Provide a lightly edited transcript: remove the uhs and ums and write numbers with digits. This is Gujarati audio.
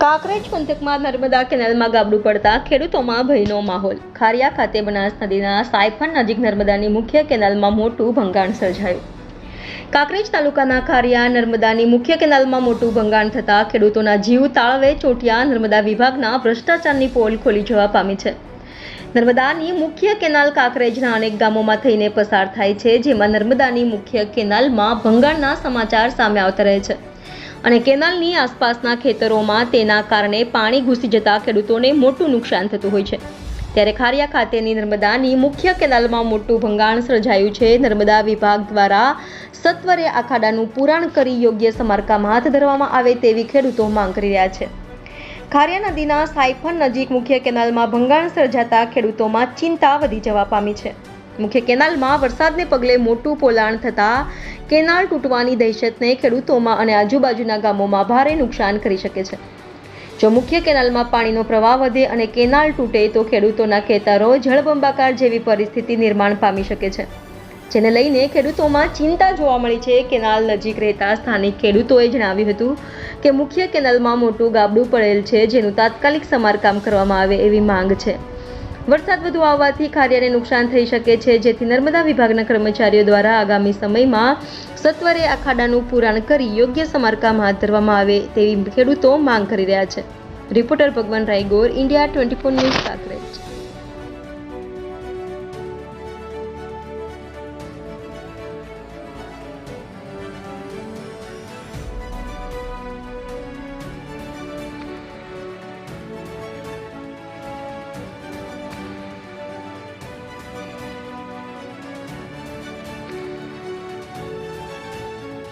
કાંકરેજ પંથકમાં નર્મદા કેનાલમાં ગાબડું પડતા ખેડૂતોમાં ભયનો માહોલ। ખારિયા ખાતે બનાસ નદીના સાયફન નજીક નર્મદાની મુખ્ય કેનાલમાં મોટું ભંગાણ સર્જાયું। કાંકરેજ તાલુકાના ખારિયા નર્મદાની મુખ્ય કેનાલમાં મોટું ભંગાણ થતાં ખેડૂતોના જીવ તાળવે ચોંટ્યા। નર્મદા વિભાગના ભ્રષ્ટાચારની પોલ ખોલી જવા પામી છે। નર્મદાની મુખ્ય કેનાલ કાંકરેજના અનેક ગામોમાં થઈને પસાર થાય છે, જેમાં નર્મદાની મુખ્ય કેનાલમાં ભંગાણના સમાચાર સામે આવતા રહે છે અને કેનાલની આસપાસના ખેતરોમાં તેના કારણે પાણી ઘૂસી જતા ખેડૂતોને મોટું નુકસાન થતું હોય છે। ત્યારે ખારિયા ખાતેની નર્મદાની મુખ્ય કેનાલમાં મોટું ભંગાણ સર્જાયું છે। નર્મદા વિભાગ દ્વારા સત્વરે આ ખાડાનું પુરાણ કરી યોગ્ય સમારકામ હાથ ધરવામાં આવે તેવી ખેડૂતો માંગ કરી રહ્યા છે। ખારિયા નદીના સાયફન નજીક મુખ્ય કેનાલમાં ભંગાણ સર્જાતા ખેડૂતોમાં ચિંતા વધી જવા પામી છે। મુખ્ય કેનાલમાં વરસાદને પગલે મોટું પોલાણ થતાં કેનાલ તૂટવાની દહેશતને ખેડૂતોમાં અને આજુબાજુના ગામોમાં ભારે નુકસાન કરી શકે છે। જો મુખ્ય કેનાલમાં પાણીનો પ્રવાહ વધે અને કેનાલ તૂટે તો ખેડૂતોના ખેતરો જળબંબાકાર જેવી પરિસ્થિતિ નિર્માણ પામી શકે છે, જેને લઈને ખેડૂતોમાં ચિંતા જોવા મળી છે। કેનાલ નજીક રહેતા સ્થાનિક ખેડૂતોએ જણાવ્યું હતું કે મુખ્ય કેનાલમાં મોટું ગાબડું પડેલ છે, જેનું તાત્કાલિક સમારકામ કરવામાં આવે એવી માંગ છે। વરસાદ વધુ આવવાથી ખારિયાને નુકસાન થઈ શકે છે, જેથી નર્મદા વિભાગના કર્મચારીઓ દ્વારા આગામી સમયમાં સત્વરે આ ખાડાનું પુરાણ કરી યોગ્ય સમારકામ હાથ ધરવામાં આવે તેવી ખેડૂતો માંગ કરી રહ્યા છે। રિપોર્ટર ભગવાન રાયગોર, ઇન્ડિયા 24 ન્યૂઝ, કાંકરેજ।